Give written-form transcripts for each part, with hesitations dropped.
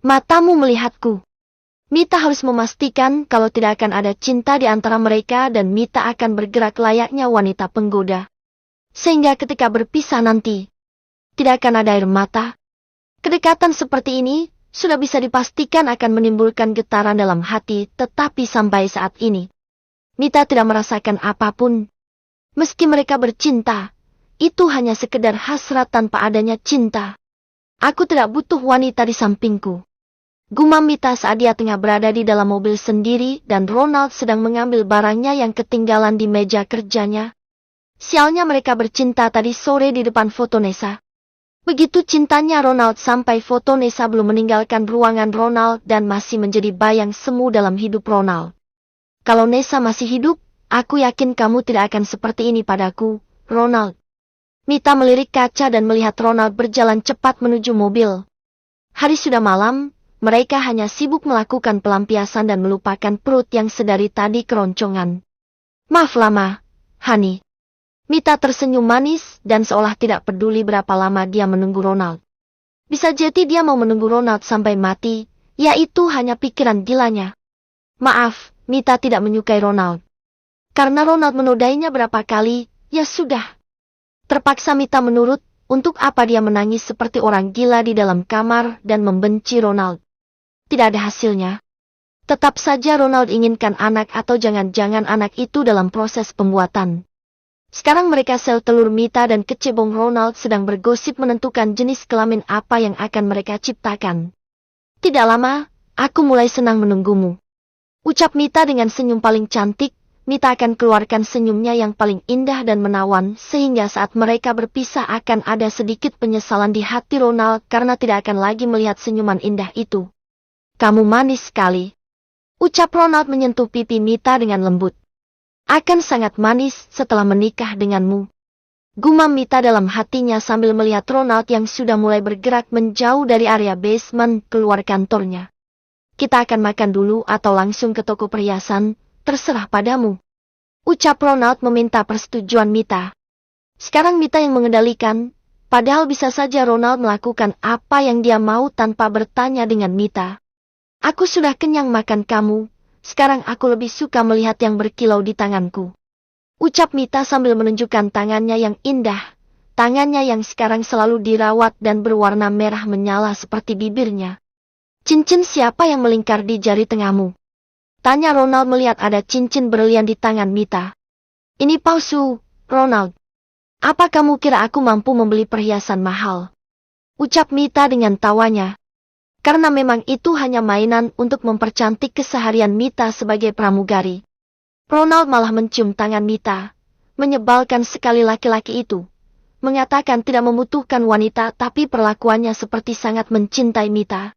Matamu melihatku. Mita harus memastikan kalau tidak akan ada cinta di antara mereka dan Mita akan bergerak layaknya wanita penggoda. Sehingga ketika berpisah nanti, tidak akan ada air mata. Kedekatan seperti ini sudah bisa dipastikan akan menimbulkan getaran dalam hati, tetapi sampai saat ini, Mita tidak merasakan apapun. Meski mereka bercinta, itu hanya sekedar hasrat tanpa adanya cinta. Aku tidak butuh wanita di sampingku. Gumam Mita saat dia tengah berada di dalam mobil sendiri dan Ronald sedang mengambil barangnya yang ketinggalan di meja kerjanya. Sialnya mereka bercinta tadi sore di depan foto Nessa. Begitu cintanya Ronald sampai foto Nessa belum meninggalkan ruangan Ronald dan masih menjadi bayang semu dalam hidup Ronald. Kalau Nessa masih hidup, aku yakin kamu tidak akan seperti ini padaku, Ronald. Mita melirik kaca dan melihat Ronald berjalan cepat menuju mobil. Hari sudah malam. Mereka hanya sibuk melakukan pelampiasan dan melupakan perut yang sedari tadi keroncongan. Maaf lama, Honey. Mita tersenyum manis dan seolah tidak peduli berapa lama dia menunggu Ronald. Bisa jadi dia mau menunggu Ronald sampai mati, yaitu hanya pikiran gilanya. Maaf, Mita tidak menyukai Ronald. Karena Ronald menodainya berapa kali, ya sudah. Terpaksa Mita menurut, untuk apa dia menangis seperti orang gila di dalam kamar dan membenci Ronald. Tidak ada hasilnya. Tetap saja Ronald inginkan anak atau jangan-jangan anak itu dalam proses pembuatan. Sekarang mereka sel telur Mita dan kecebong Ronald sedang bergosip menentukan jenis kelamin apa yang akan mereka ciptakan. Tidak lama, aku mulai senang menunggumu. Ucap Mita dengan senyum paling cantik. Mita akan keluarkan senyumnya yang paling indah dan menawan sehingga saat mereka berpisah akan ada sedikit penyesalan di hati Ronald karena tidak akan lagi melihat senyuman indah itu. Kamu manis sekali. Ucap Ronald menyentuh pipi Mita dengan lembut. Akan sangat manis setelah menikah denganmu. Gumam Mita dalam hatinya sambil melihat Ronald yang sudah mulai bergerak menjauh dari area basement keluar kantornya. Kita akan makan dulu atau langsung ke toko perhiasan, terserah padamu. Ucap Ronald meminta persetujuan Mita. Sekarang Mita yang mengendalikan, padahal bisa saja Ronald melakukan apa yang dia mau tanpa bertanya dengan Mita. Aku sudah kenyang makan kamu, sekarang aku lebih suka melihat yang berkilau di tanganku. Ucap Mita sambil menunjukkan tangannya yang indah, tangannya yang sekarang selalu dirawat dan berwarna merah menyala seperti bibirnya. Cincin siapa yang melingkar di jari tengahmu? Tanya Ronald melihat ada cincin berlian di tangan Mita. Ini palsu, Ronald. Apa kamu kira aku mampu membeli perhiasan mahal? Ucap Mita dengan tawanya. Karena memang itu hanya mainan untuk mempercantik keseharian Mita sebagai pramugari. Ronald malah mencium tangan Mita. Menyebalkan sekali laki-laki itu. Mengatakan tidak membutuhkan wanita tapi perlakuannya seperti sangat mencintai Mita.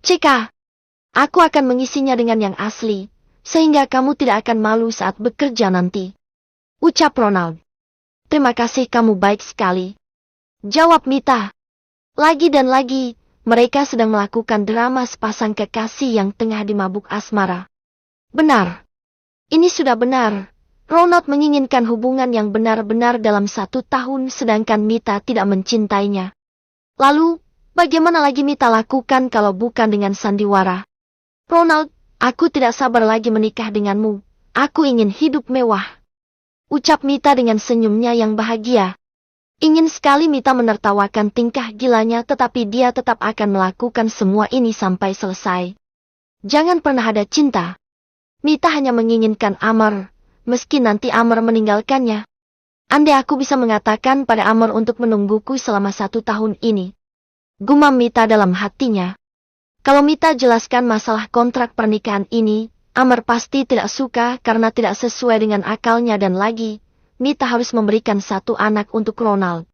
Cika, aku akan mengisinya dengan yang asli, sehingga kamu tidak akan malu saat bekerja nanti. Ucap Ronald. Terima kasih kamu baik sekali. Jawab Mita. Lagi dan lagi. Mereka sedang melakukan drama sepasang kekasih yang tengah dimabuk asmara. Benar. Ini sudah benar. Ronald menginginkan hubungan yang benar-benar dalam 1 tahun sedangkan Mita tidak mencintainya. Lalu, bagaimana lagi Mita lakukan kalau bukan dengan sandiwara? Ronald, aku tidak sabar lagi menikah denganmu. Aku ingin hidup mewah. Ucap Mita dengan senyumnya yang bahagia. Ingin sekali Mita menertawakan tingkah gilanya tetapi dia tetap akan melakukan semua ini sampai selesai. Jangan pernah ada cinta. Mita hanya menginginkan Amar, meski nanti Amar meninggalkannya. Andai aku bisa mengatakan pada Amar untuk menungguku selama 1 tahun ini. Gumam Mita dalam hatinya. Kalau Mita jelaskan masalah kontrak pernikahan ini, Amar pasti tidak suka karena tidak sesuai dengan akalnya dan lagi. Mita harus memberikan 1 anak untuk Ronald.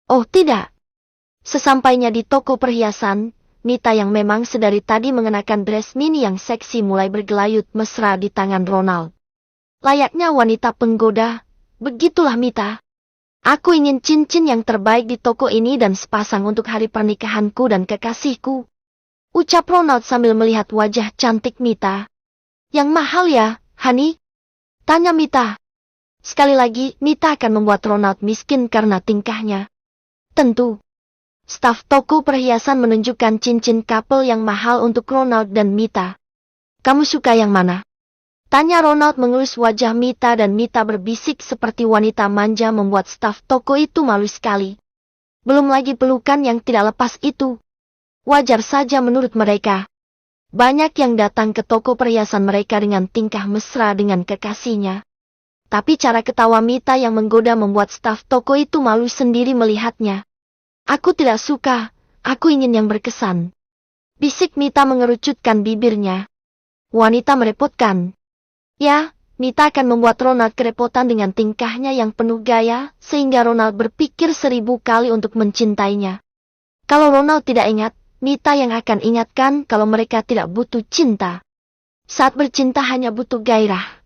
Oh tidak. Sesampainya di toko perhiasan, Mita yang memang sedari tadi mengenakan dress mini yang seksi mulai bergelayut mesra di tangan Ronald. Layaknya wanita penggoda, begitulah Mita. Aku ingin cincin yang terbaik di toko ini dan sepasang untuk hari pernikahanku dan kekasihku. Ucap Ronald sambil melihat wajah cantik Mita. Yang mahal ya, Honey? Tanya Mita. Sekali lagi, Mita akan membuat Ronald miskin karena tingkahnya. Tentu. Staf toko perhiasan menunjukkan cincin couple yang mahal untuk Ronald dan Mita. Kamu suka yang mana? Tanya Ronald mengelus wajah Mita dan Mita berbisik seperti wanita manja membuat staf toko itu malu sekali. Belum lagi pelukan yang tidak lepas itu. Wajar saja menurut mereka. Banyak yang datang ke toko perhiasan mereka dengan tingkah mesra dengan kekasihnya. Tapi cara ketawa Mita yang menggoda membuat staf toko itu malu sendiri melihatnya. Aku tidak suka, aku ingin yang berkesan. Bisik Mita mengerucutkan bibirnya. Wanita merepotkan. Ya, Mita akan membuat Ronald kerepotan dengan tingkahnya yang penuh gaya, sehingga Ronald berpikir 1000 kali untuk mencintainya. Kalau Ronald tidak ingat, Mita yang akan ingatkan kalau mereka tidak butuh cinta. Saat bercinta hanya butuh gairah.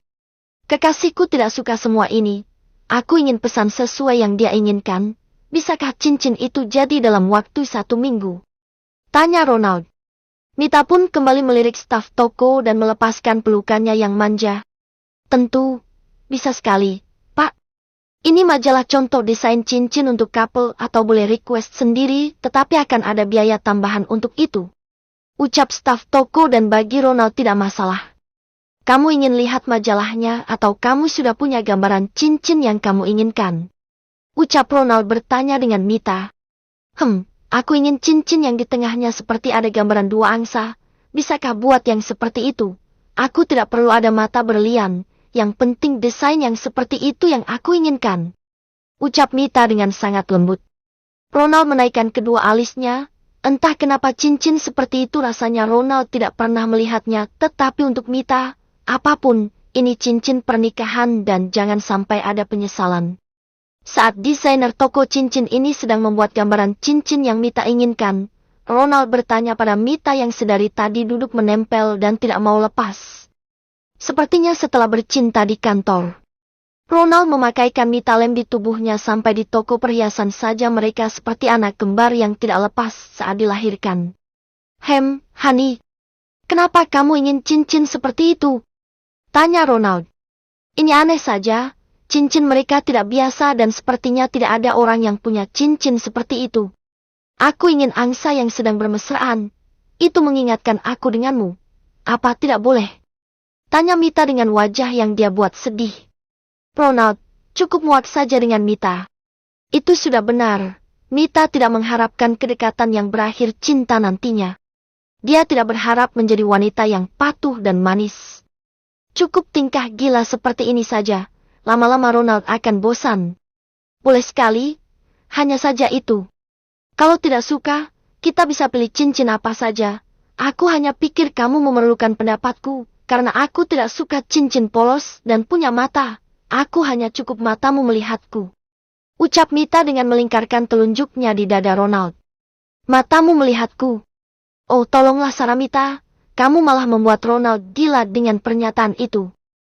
Kekasihku tidak suka semua ini. Aku ingin pesan sesuai yang dia inginkan. Bisakah cincin itu jadi dalam waktu 1 minggu? Tanya Ronald. Mita pun kembali melirik staf toko dan melepaskan pelukannya yang manja. Tentu, bisa sekali, Pak. Ini majalah contoh desain cincin untuk couple atau boleh request sendiri, tetapi akan ada biaya tambahan untuk itu. Ucap staf toko dan bagi Ronald tidak masalah. Kamu ingin lihat majalahnya atau kamu sudah punya gambaran cincin yang kamu inginkan? Ucap Ronald bertanya dengan Mita. Aku ingin cincin yang di tengahnya seperti ada gambaran 2 angsa. Bisakah buat yang seperti itu? Aku tidak perlu ada mata berlian. Yang penting desain yang seperti itu yang aku inginkan. Ucap Mita dengan sangat lembut. Ronald menaikkan kedua alisnya. Entah kenapa cincin seperti itu rasanya Ronald tidak pernah melihatnya. Tetapi untuk Mita, apapun, ini cincin pernikahan dan jangan sampai ada penyesalan. Saat desainer toko cincin ini sedang membuat gambaran cincin yang Mita inginkan, Ronald bertanya pada Mita yang sedari tadi duduk menempel dan tidak mau lepas. Sepertinya setelah bercinta di kantor. Ronald memakaikan Mita lem di tubuhnya sampai di toko perhiasan saja mereka seperti anak kembar yang tidak lepas saat dilahirkan. Honey, kenapa kamu ingin cincin seperti itu? Tanya Ronald. Ini aneh saja. Cincin mereka tidak biasa dan sepertinya tidak ada orang yang punya cincin seperti itu. Aku ingin angsa yang sedang bermesraan. Itu mengingatkan aku denganmu. Apa tidak boleh? Tanya Mita dengan wajah yang dia buat sedih. Ronald, cukup muak saja dengan Mita. Itu sudah benar. Mita tidak mengharapkan kedekatan yang berakhir cinta nantinya. Dia tidak berharap menjadi wanita yang patuh dan manis. Cukup tingkah gila seperti ini saja. Lama-lama Ronald akan bosan. Boleh sekali, hanya saja itu. Kalau tidak suka, kita bisa pilih cincin apa saja. Aku hanya pikir kamu memerlukan pendapatku, karena aku tidak suka cincin polos dan punya mata. Aku hanya cukup matamu melihatku. Ucap Mita dengan melingkarkan telunjuknya di dada Ronald. Matamu melihatku. Oh tolonglah Saramita, kamu malah membuat Ronald gila dengan pernyataan itu.